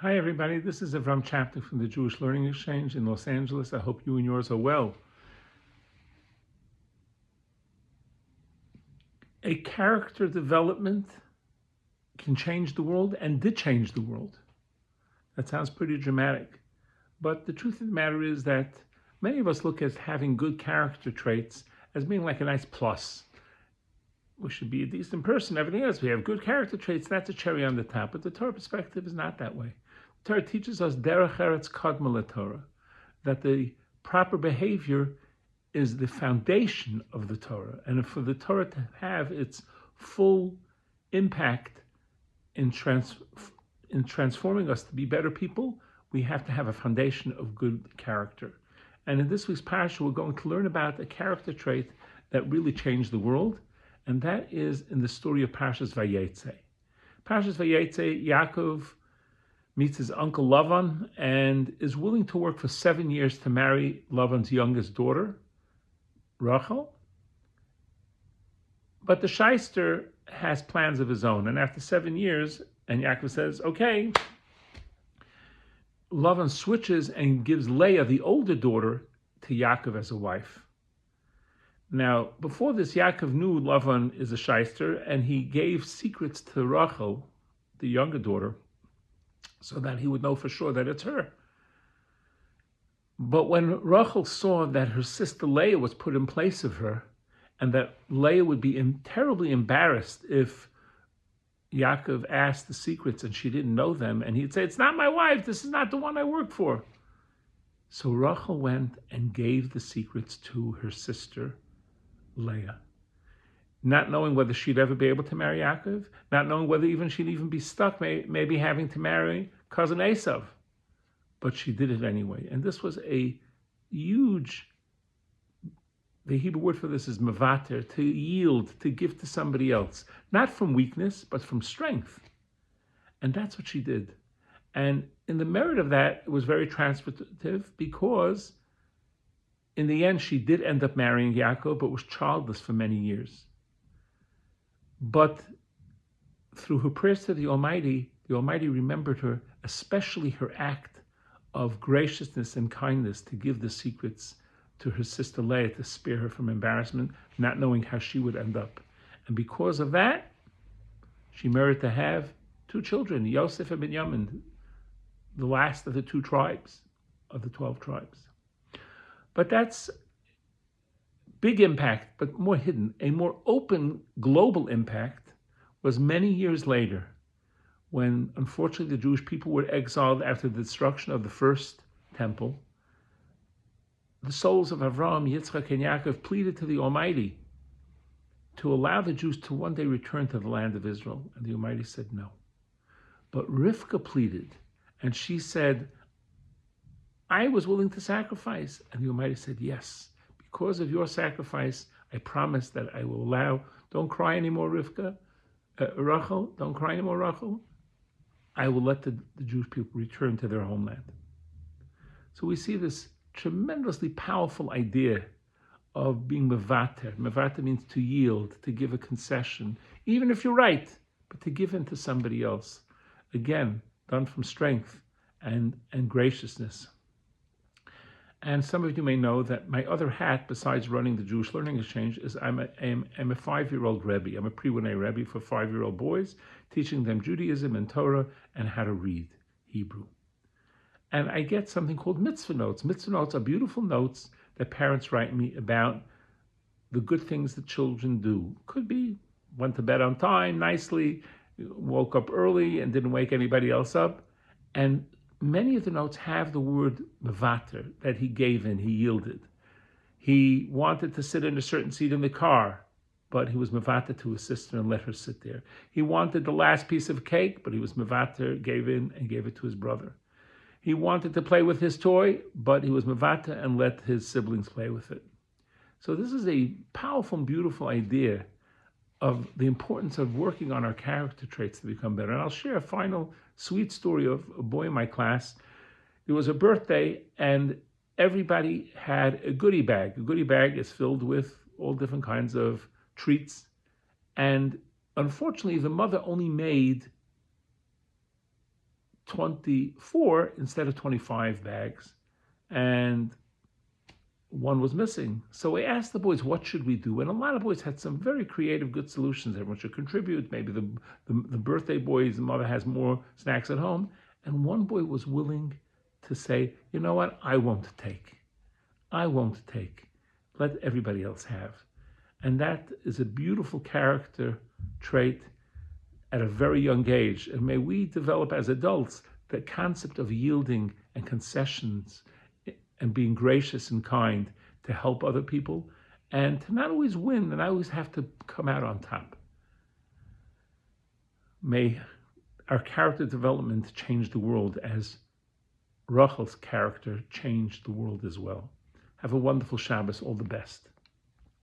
Hi, everybody. This is Avrohom Czapnik from the Jewish Learning Exchange in Los Angeles. I hope you and yours are well. A character development can change the world and did change the world. That sounds pretty dramatic. But the truth of the matter is that many of us look at having good character traits as being like a nice plus. We should be a decent person, everything else. We have good character traits, that's a cherry on the top. But the Torah perspective is not that way. The Torah teaches us derech eretz kadma Torah, that the proper behavior is the foundation of the Torah. And for the Torah to have its full impact in transforming us to be better people, we have to have a foundation of good character. And in this week's parsha, we're going to learn about a character trait that really changed the world, and that is in the story of Parshat Vayetzei. Parshat Vayetzei, Yaakov meets his uncle Lavan and is willing to work for 7 years to marry Lavan's youngest daughter, Rachel. But the shyster has plans of his own, and after 7 years, and Yaakov says, okay, Lavan switches and gives Leah, the older daughter, to Yaakov as a wife. Now, before this, Yaakov knew Lavan is a shyster, and he gave secrets to Rachel, the younger daughter, so that he would know for sure that it's her. But when Rachel saw that her sister Leah was put in place of her, and that Leah would be terribly embarrassed if Yaakov asked the secrets and she didn't know them, and he'd say, it's not my wife, this is not the one I work for. So Rachel went and gave the secrets to her sister Leah, not knowing whether she'd ever be able to marry Yaakov, not knowing whether even she'd even be stuck, maybe having to marry cousin Esav. But she did it anyway. And this was a huge, the Hebrew word for this is mevater, to yield, to give to somebody else, not from weakness, but from strength. And that's what she did. And in the merit of that, it was very transformative, because in the end, she did end up marrying Yaakov, but was childless for many years. But through her prayers to the Almighty remembered her, especially her act of graciousness and kindness to give the secrets to her sister Leah to spare her from embarrassment, not knowing how she would end up. And because of that, she merited to have 2 children, Yosef and Binyamin, the last of the 2 tribes, of the 12 tribes. But that's big impact, but more hidden. A more open global impact was many years later, when unfortunately the Jewish people were exiled after the destruction of the first temple. The souls of Avrohom, Yitzchak, and Yaakov pleaded to the Almighty to allow the Jews to one day return to the land of Israel, and the Almighty said no. But Rivka pleaded, and she said, I was willing to sacrifice. And the Almighty said, yes, because of your sacrifice, I promise that I will allow, don't cry anymore, Rachel, don't cry anymore, Rachel. I will let the Jewish people return to their homeland. So we see this tremendously powerful idea of being mevater. Mevater means to yield, to give a concession, even if you're right, but to give in to somebody else. Again, done from strength and graciousness. And some of you may know that my other hat, besides running the Jewish Learning Exchange, is I'm a 5-year-old Rabbi. I'm a pre-Winei Rabbi for 5-year-old boys, teaching them Judaism and Torah and how to read Hebrew. And I get something called mitzvah notes. Mitzvah notes are beautiful notes that parents write me about the good things that children do. Could be went to bed on time, nicely, woke up early and didn't wake anybody else up. And many of the notes have the word mevater, that he gave in, he yielded. He wanted to sit in a certain seat in the car, but he was mevater to his sister and let her sit there. He wanted the last piece of cake, but he was mevater, gave in and gave it to his brother. He wanted to play with his toy, but he was mevater and let his siblings play with it. So this is a powerful and beautiful idea of the importance of working on our character traits to become better. And I'll share a final sweet story of a boy in my class. It was a birthday, and everybody had a goodie bag. A goodie bag is filled with all different kinds of treats. And unfortunately, the mother only made 24 instead of 25 bags, and one was missing. So we asked the boys, what should we do? And a lot of boys had some very creative, good solutions. Everyone should contribute. Maybe the birthday boy's mother has more snacks at home. And one boy was willing to say, you know what, I won't take. I won't take. Let everybody else have. And that is a beautiful character trait at a very young age. And may we develop as adults the concept of yielding and concessions and being gracious and kind to help other people, and to not always win and not always have to come out on top. May our character development change the world as Rachel's character changed the world as well. Have a wonderful Shabbos. All the best.